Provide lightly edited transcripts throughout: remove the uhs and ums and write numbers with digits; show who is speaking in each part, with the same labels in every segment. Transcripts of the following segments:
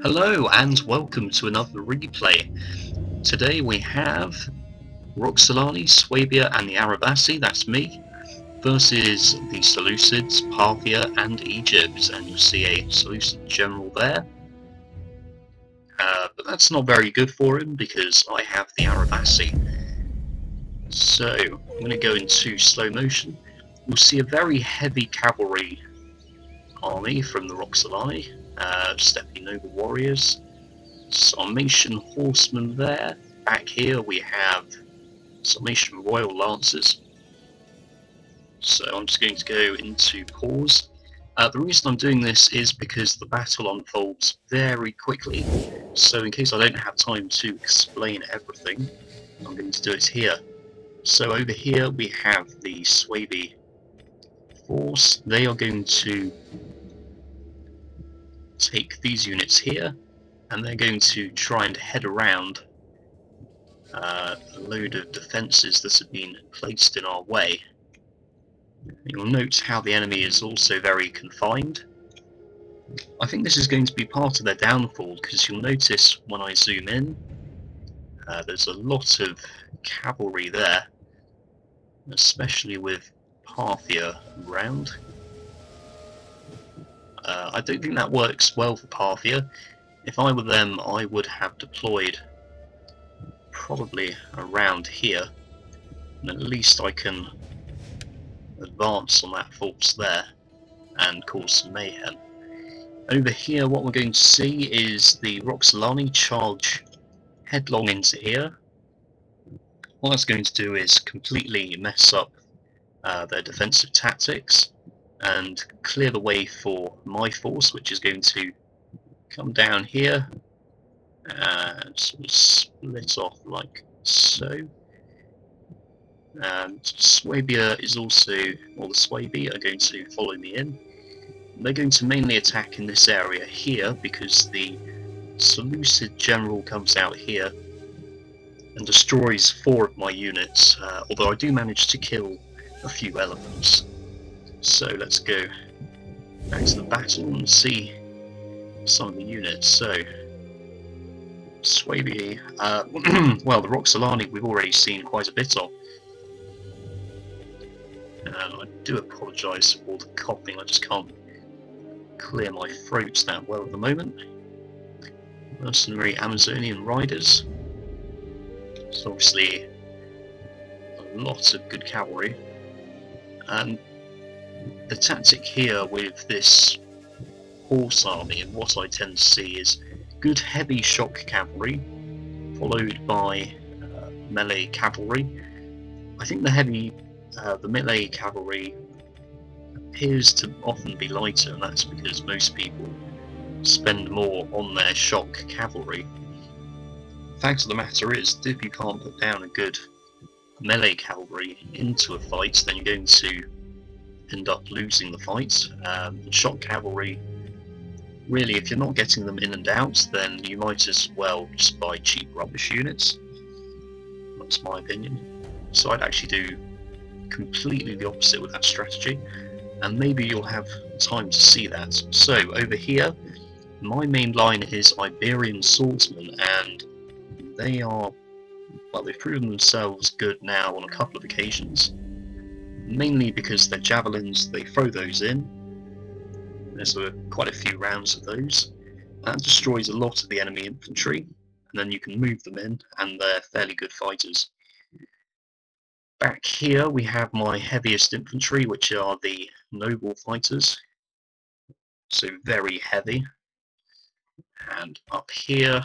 Speaker 1: Hello and welcome to another replay. Today we have Roxolani, Swabia and the Arabasi, that's me, versus the Seleucids, Parthia and Egypt, and you'll see a Seleucid general there. But that's not very good for him because I have the Arabasi. So I'm going to go into slow motion. We'll see a very heavy cavalry army from the Roxolani, stepping noble warriors, Sarmatian horsemen there. Back here we have Sarmatian royal lancers. So I'm just going to go into pause. The reason I'm doing this is because the battle unfolds very quickly, so in case I don't have time to explain everything, I'm going to do it here. So over here we have the Swabi force. They are going to take these units here, and they're going to try and head around a load of defences that have been placed in our way. You'll note how the enemy is also very confined. I think this is going to be part of their downfall, because you'll notice when I zoom in, there's a lot of cavalry there, especially with Parthia around. I don't think that works well for Parthia. If I were them, I would have deployed probably around here, and at least I can advance on that force there and cause some mayhem. Over here what we're going to see is the Roxolani charge headlong into here. What that's going to do is completely mess up their defensive tactics and clear the way for my force, which is going to come down here and sort of split off like so. And Swabia is also, or the Swabi are going to follow me in. They're going to mainly attack in this area here because the Seleucid general comes out here and destroys 4 of my units, although I do manage to kill a few elements. So let's go back to the battle and see some of the units. So Swabi, well, the Roxolani we've already seen quite a bit of. I do apologise for the coughing, I just can't clear my throat that well at the moment. Mercenary Amazonian riders. So obviously a lot of good cavalry. And the tactic here with this horse army, and what I tend to see is good heavy shock cavalry followed by melee cavalry. I think the melee cavalry appears to often be lighter, and that's because most people spend more on their shock cavalry. The fact of the matter is, if you can't put down a good melee cavalry into a fight, then you're going to end up losing the fight. Shock cavalry, really, if you're not getting them in and out, then you might as well just buy cheap rubbish units. That's my opinion. So I'd actually do completely the opposite with that strategy, and maybe you'll have time to see that. So over here, my main line is Iberian swordsmen, and they are, well, they've proven themselves good now on a couple of occasions, mainly because their javelins, they throw those in. There's quite a few rounds of those. That destroys a lot of the enemy infantry, and then you can move them in, and they're fairly good fighters. Back here we have my heaviest infantry, which are the noble fighters, so very heavy. And up here,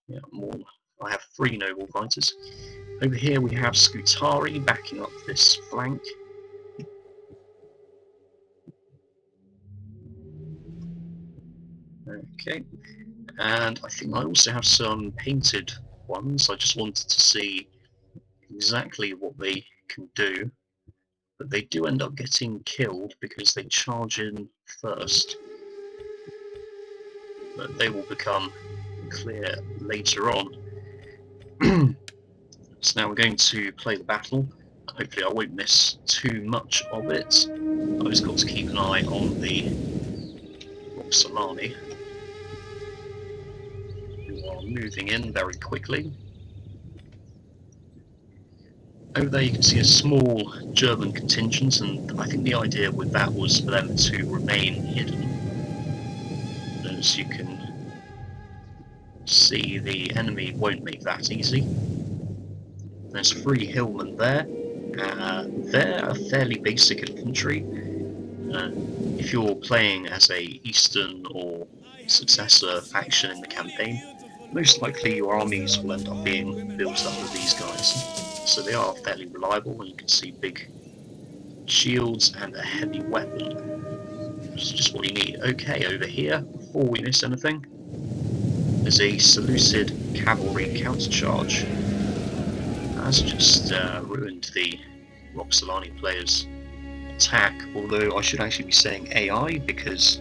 Speaker 1: yeah, I have 3 noble fighters. Over here we have Scutari backing up this flank. Okay, and I think I also have some painted ones. I just wanted to see exactly what they can do, but they do end up getting killed because they charge in first, but they will become clear later on. So now we're going to play the battle. Hopefully I won't miss too much of it. I've just got to keep an eye on the Roxolani. are moving in very quickly. Over there you can see a small German contingent, and I think the idea with that was for them to remain hidden. As you can see, the enemy won't make that easy. There's 3 hillmen there. They're a fairly basic infantry. If you're playing as a Eastern or successor faction in the campaign, most likely your armies will end up being built up with these guys. So they are fairly reliable, and you can see big shields and a heavy weapon. Which is just what you need. Okay, over here, before we miss anything, there's a Seleucid cavalry countercharge. That's just ruined the Roxolani players' attack, although I should actually be saying AI, because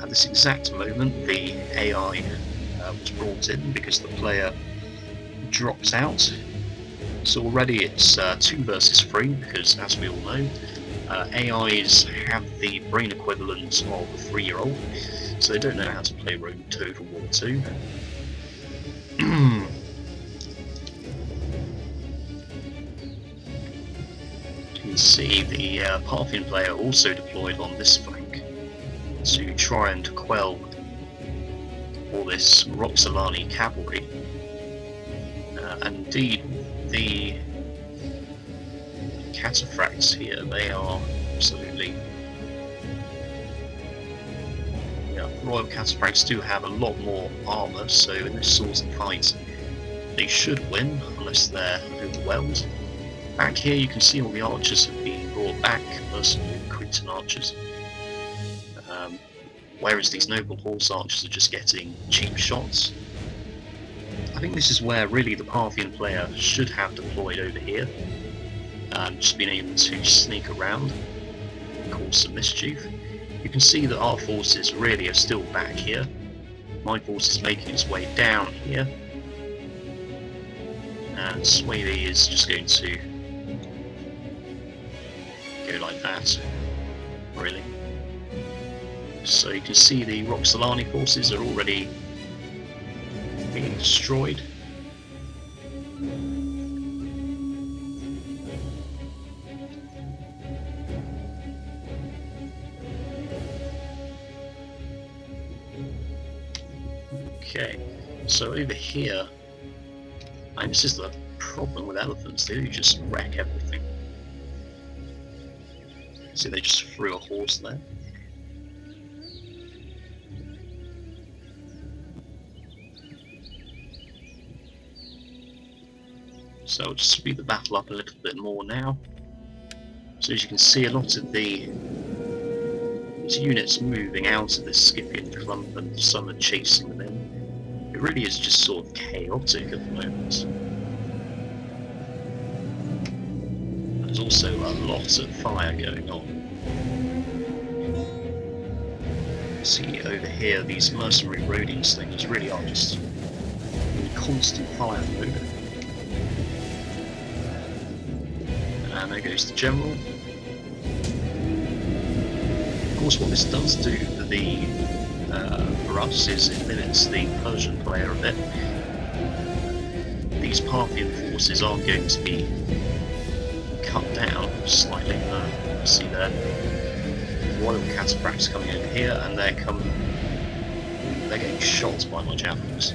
Speaker 1: at this exact moment the AI was brought in because the player dropped out. So already it's 2 versus 3, because as we all know, AIs have the brain equivalent of a 3-year-old, so they don't know how to play Rome Total War 2. You can see the Parthian player also deployed on this flank to try and quell all this Roxolani cavalry. And indeed, the cataphracts here, they are absolutely... Yeah, Royal Cataphracts do have a lot more armour, so in this sort of fight they should win, unless they're overwhelmed. Back here you can see all the archers have been brought back, personally Cretan archers. Whereas these noble horse archers are just getting cheap shots. I think this is where really the Parthian player should have deployed over here, just being able to sneak around, cause some mischief. You can see that our forces really are still back here. My force is making its way down here, and Swavey is just going to go like that, really. So you can see the Roxolani forces are already being destroyed. Okay, so over here, and this is the problem with elephants, they do just wreck everything. See, they just threw a horse there. So I'll just speed the battle up a little bit more now. So as you can see, a lot of these units moving out of this Scythian clump, and some are chasing them in. It really is just sort of chaotic at the moment. There's also a lot of fire going on. See over here, these mercenary Rhodians things really are just in constant fire mode. And there goes the general. Of course, what this does do for us is it limits the Persian player a bit. These Parthian forces are going to be cut down slightly. You see there, Royal Cataphracts coming over here, and they're getting shot by my javelins.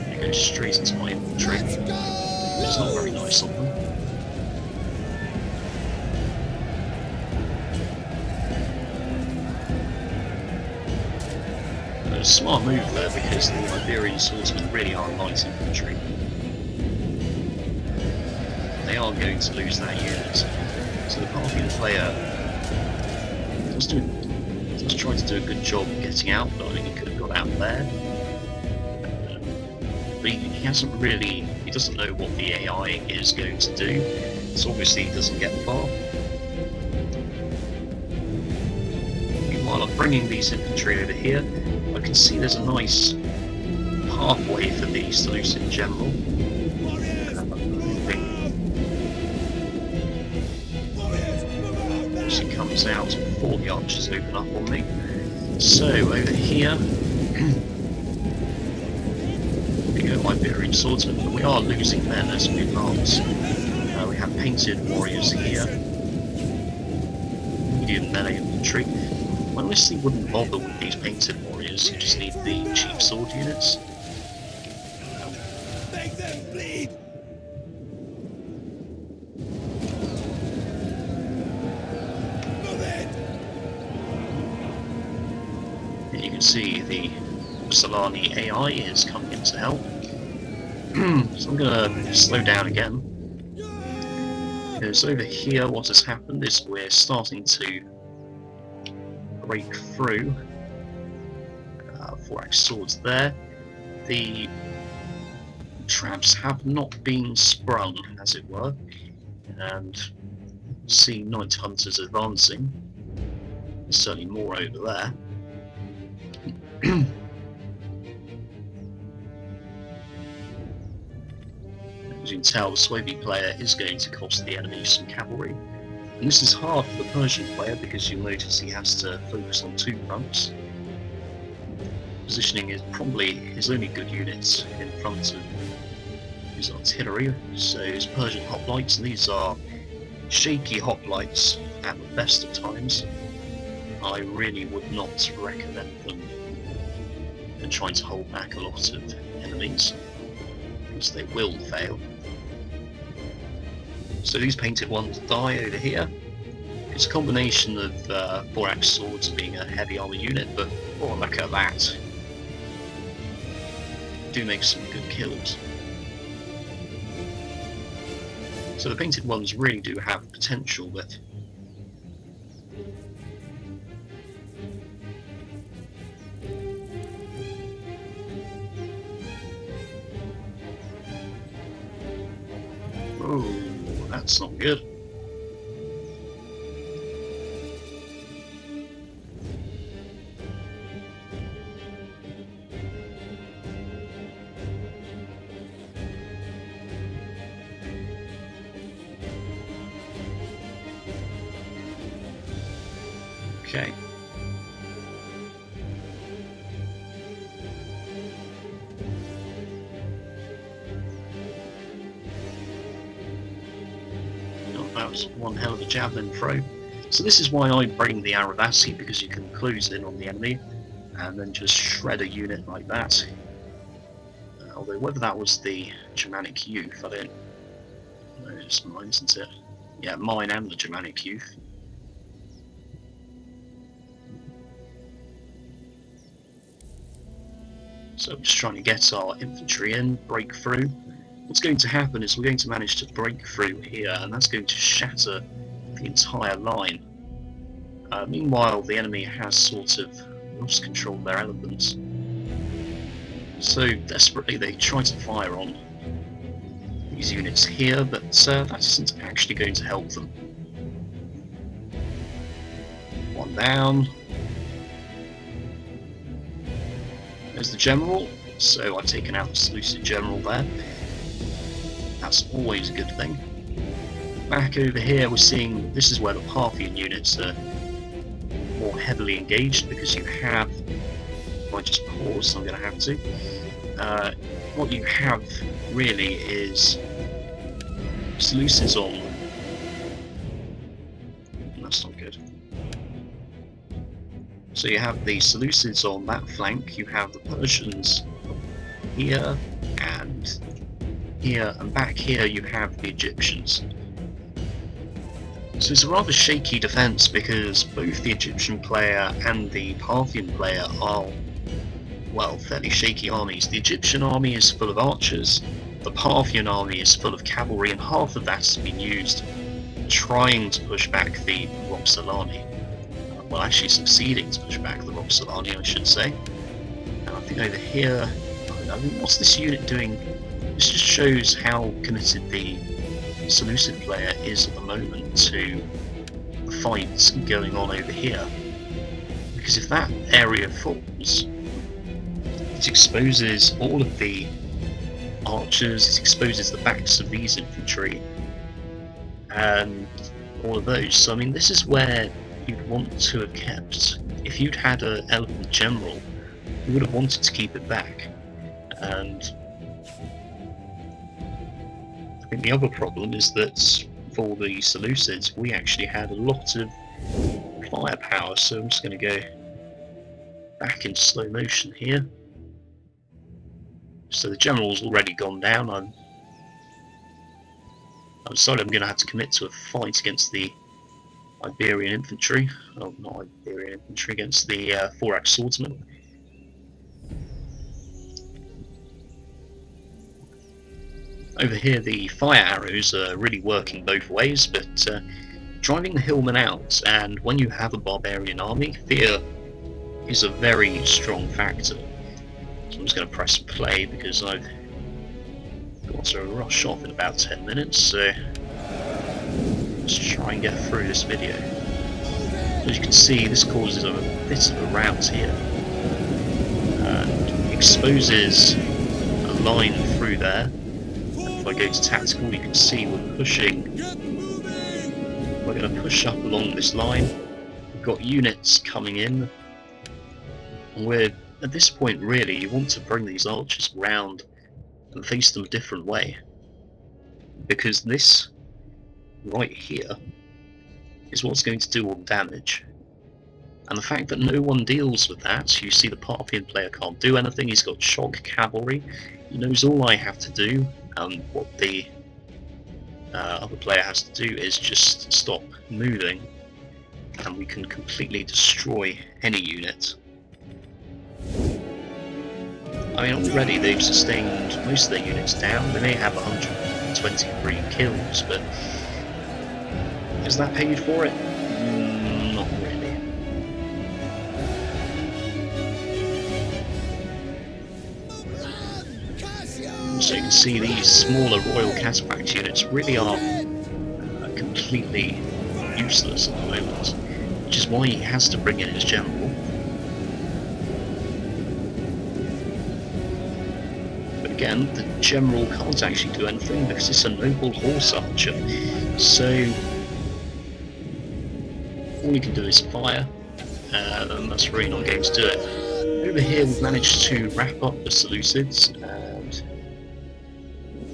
Speaker 1: They go straight into my infantry. It's not very nice of them. A smart move there, because the Iberian swordsmen really are light infantry. They are going to lose that unit. So the Parthian player does try to do a good job getting out, but I think he could have got out there. But he hasn't really, he doesn't know what the AI is going to do, so obviously he doesn't get far. Meanwhile, I'm bringing these infantry over here. I can see there's a nice pathway for the Seleucid general. She comes out before the archers open up on me. So over here, fortified Iberian swordsmen, but we are losing men as we advance. We have painted warriors here, medium melee infantry. I honestly wouldn't bother with these painted warriors, you just need the cheap sword units.
Speaker 2: Make them bleed! Move it!
Speaker 1: And you can see the Solani AI is coming in to help. So I'm going to slow down again. Because over here what has happened is we're starting to break through. 4-axe swords there. The traps have not been sprung, as it were, and see Night Hunters advancing. There's certainly more over there. As you can tell, the Swabi player is going to cost the enemy some cavalry. And this is hard for the Persian player because you'll notice he has to focus on 2 fronts. Positioning is probably his only good units in front of his artillery, so his Persian hoplites, and these are shaky hoplites at the best of times. I really would not recommend them and trying to hold back a lot of enemies, because they will fail. So these painted ones die over here. It's a combination of 4-axe swords being a heavy armor unit, but oh, look at that. Do make some good kills. So the painted ones really do have potential, but oh, that's not good. Okay. Oh, that was one hell of a javelin throw. So this is why I bring the Aravasi, because you can close in on the enemy and then just shred a unit like that. Although whether that was the Germanic youth, I don't know, it's mine, isn't it? Yeah, mine and the Germanic youth. So we're just trying to get our infantry in, break through. What's going to happen is we're going to manage to break through here, and that's going to shatter the entire line. Meanwhile, the enemy has sort of lost control of their elephants. So desperately they try to fire on these units here, but that isn't actually going to help them. One down. There's the general, so I've taken out the Seleucid general there. That's always a good thing. Back over here we're seeing, this is where the Parthian units are more heavily engaged, because you have, if I just pause, I'm going to have to, what you have really is Seleucids on, that's not good. So you have the Seleucids on that flank, you have the Persians here, and back here you have the Egyptians. So it's a rather shaky defence, because both the Egyptian player and the Parthian player are, well, fairly shaky armies. The Egyptian army is full of archers, the Parthian army is full of cavalry, and half of that has been used trying to push back the Roxolani. Well, actually succeeding to push back the Roxolani, I should say. And I think over here, I mean, what's this unit doing? This just shows how committed the Seleucid player is at the moment to the fights going on over here. Because if that area falls, it exposes all of the archers, it exposes the backs of these infantry, and all of those. So I mean, this is where you'd want to have kept, if you'd had an elephant general, you would have wanted to keep it back. And I think the other problem is that for the Seleucids we actually had a lot of firepower, so I'm just going to go back in slow motion here. So the general's already gone down. I'm sorry, I'm going to have to commit to a fight against the Iberian infantry. Oh, not Iberian infantry, against the Thorax swordsmen. Over here the fire arrows are really working both ways, but driving the hillmen out, and when you have a barbarian army, fear is a very strong factor. So I'm just going to press play because I've got to rush off in about 10 minutes, so let's try and get through this video. As you can see, this causes a bit of a rout here, and exposes a line through there. If I go to tactical, you can see we're pushing. We're going to push up along this line. We've got units coming in, and we're at this point really you want to bring these archers round and face them a different way, because this right here is what's going to do all the damage. And the fact that no one deals with that, you see the Parthian player can't do anything, he's got shock cavalry, he knows all I have to do, and what the other player has to do is just stop moving, and we can completely destroy any unit. I mean, already they've sustained most of their units down. They may have 123 kills, but is that paid for it? Not really. So you can see these smaller Royal Catapact units really are completely useless at the moment, which is why he has to bring in his general. Again, the general can't actually do anything because it's a noble horse archer, so all he can do is fire, and that's really not going to do it. Over here we've managed to wrap up the Seleucids, and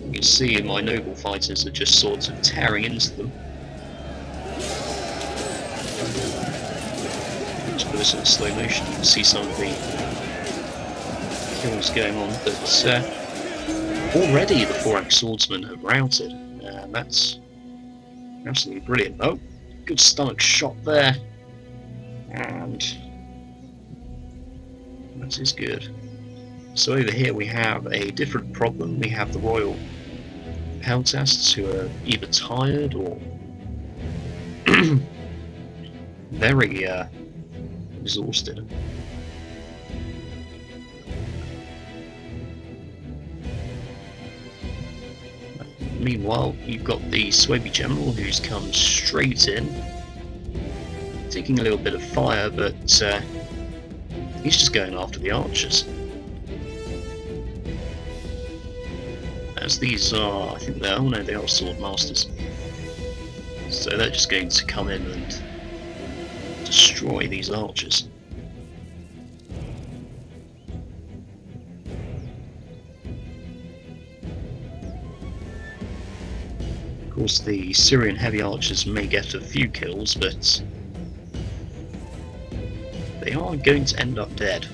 Speaker 1: you can see my noble fighters are just sort of tearing into them. Just put this in slow motion, you can see some of the kills going on, but already the Thorax swordsmen have routed, and that's absolutely brilliant. Oh, good stomach shot there, and that is good. So over here we have a different problem. We have the Royal Peltasts who are either tired or very exhausted. Meanwhile, you've got the Suebi General who's come straight in, taking a little bit of fire, but he's just going after the archers. As these are, I think they're, oh no, they are sword masters. So they're just going to come in and destroy these archers. Of course, the Syrian heavy archers may get a few kills, but they are going to end up dead.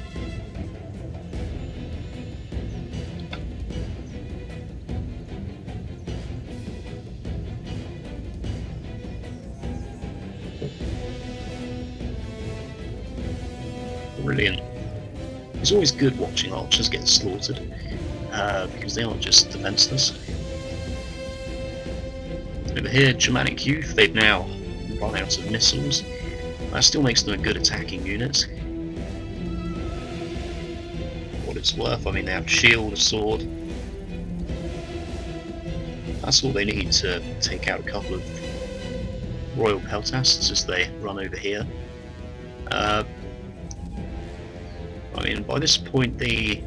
Speaker 1: Brilliant. It's always good watching archers get slaughtered, because they aren't just defenseless. Over here, Germanic Youth, they've now run out of missiles. That still makes them a good attacking unit. For what it's worth, I mean, they have a shield, a sword. That's all they need to take out a couple of Royal Peltasts as they run over here. I mean, by this point, the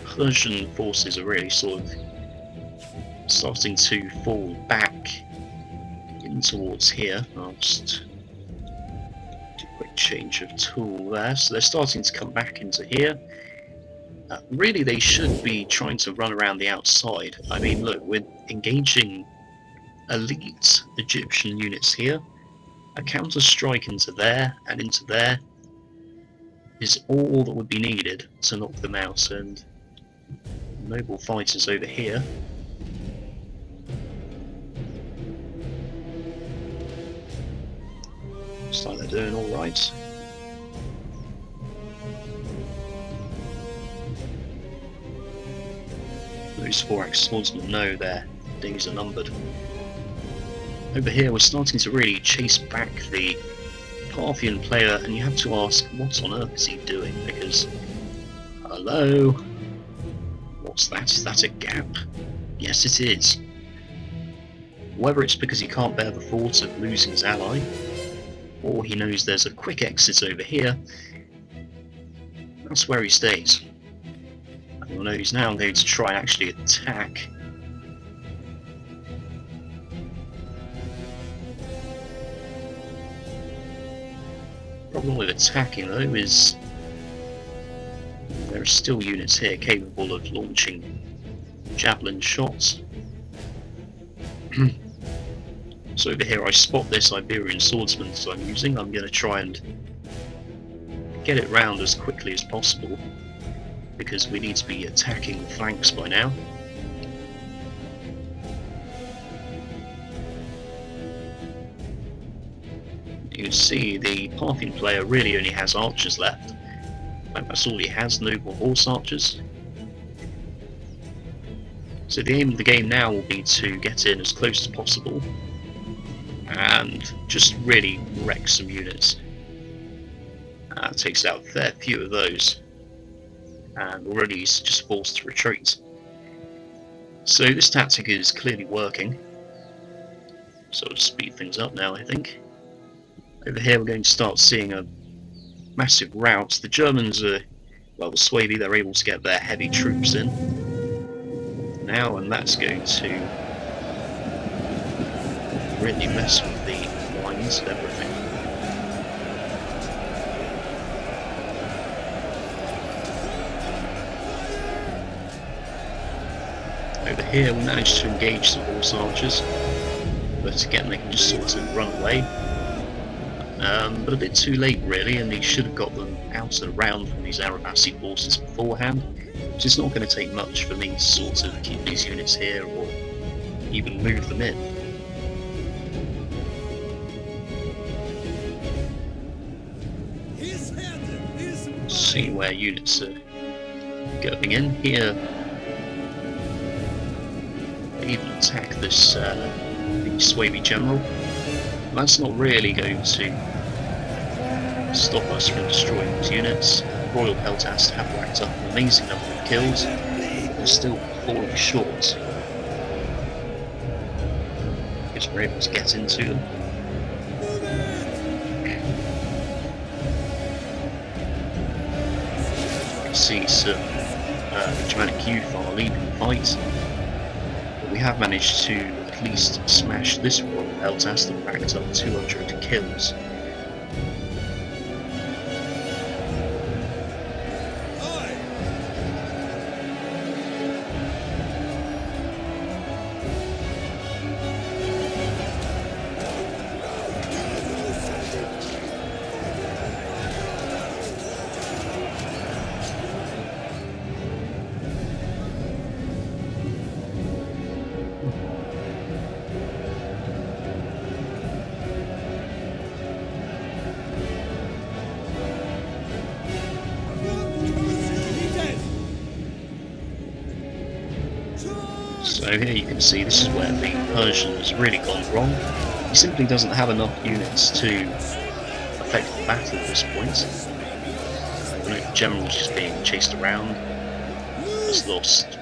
Speaker 1: Persian forces are really sort of starting to fall back in towards here. I'll just do a quick change of tool there. So they're starting to come back into here. Really, they should be trying to run around the outside. I mean, look, we're engaging elite Egyptian units here. A counter-strike into there and into there is all that would be needed to knock them out, and noble fighters over here. Looks like they're doing alright. Those 4-axe swordsmen know their days are numbered. Over here we're starting to really chase back the Parthian player, and you have to ask, what on earth is he doing? Because, hello? What's that? Is that a gap? Yes, it is. Whether it's because he can't bear the thought of losing his ally, or he knows there's a quick exit over here, that's where he stays. And you'll know he's now going to try and actually attack. Problem with attacking though is there are still units here capable of launching javelin shots. So over here I spot this Iberian swordsman that I'm using. I'm going to try and get it round as quickly as possible because we need to be attacking the flanks by now. You can see the Parthian player really only has archers left. In fact, that's all he has, noble horse archers. So the aim of the game now will be to get in as close as possible and just really wreck some units. Takes out a fair few of those, and already he's just forced to retreat. So this tactic is clearly working. So I'll speed things up now, I think. Over here we're going to start seeing a massive rout. The Germans are, well, the Suebi, they're able to get their heavy troops in now, and that's going to really mess with the lines and everything. Over here we managed to engage some horse archers, but again they can just sort of run away. But a bit too late really, and he should have got them out and around from these Arabasi forces beforehand. So it's not going to take much for me to sort of keep these units here or even move them in. See where units are going in here. They even attack this the Suebi general. That's not really going to stop us from destroying these units. Royal Peltast have racked up an amazing number of kills, but they're still falling short because we're able to get into them. You can see some Germanic youth are leading the fight, but we have managed to at least smash this Royal Peltast that racked up 200 kills. So here you can see this is where the Persian has really gone wrong. He simply doesn't have enough units to affect the battle at this point. The general's just being chased around, has lost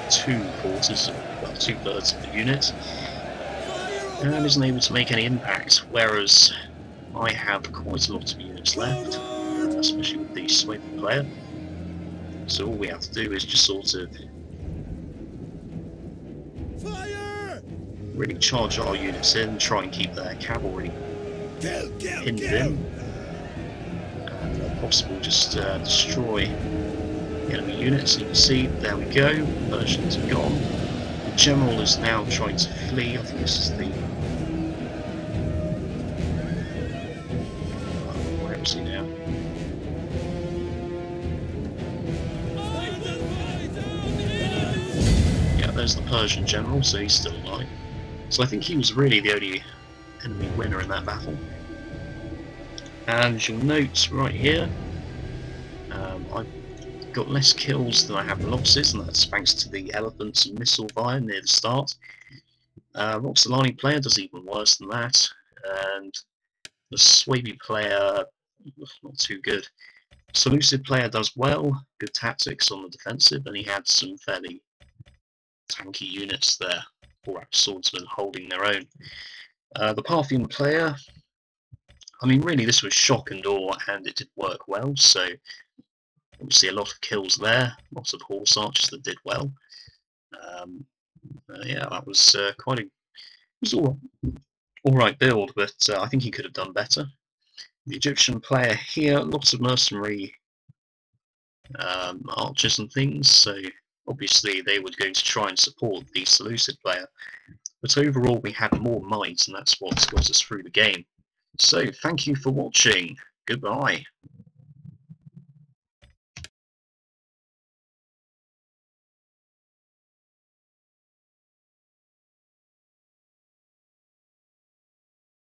Speaker 1: 2/4, well 2/3 of the unit, and isn't able to make any impact, whereas I have quite a lot of units left, especially with the Suebi player. So all we have to do is just sort of really charge our units in, try and keep their cavalry pinned in, and if possible just destroy enemy units. You can see, there we go, Persians are gone. The general is now trying to flee. I think this is the... where is he now? Yeah, there's the Persian general, so he's still alive. So I think he was really the only enemy winner in that battle. And as you'll note right here, I've got less kills than I have losses, and that's thanks to the elephants and missile fire near the start. Roxolani player does even worse than that, and the Swaby player, not too good. Seleucid player does well, good tactics on the defensive, and he had some fairly tanky units there, or swordsmen holding their own. The Parthian player, I mean really this was shock and awe, and it did work well, so obviously a lot of kills there, lots of horse archers that did well. Yeah, that was quite a... it was alright build, but I think he could have done better. The Egyptian player here, lots of mercenary archers and things, so obviously they were going to try and support the Seleucid player. But overall we had more might, and that's what got us through the game. So thank you for watching. Goodbye.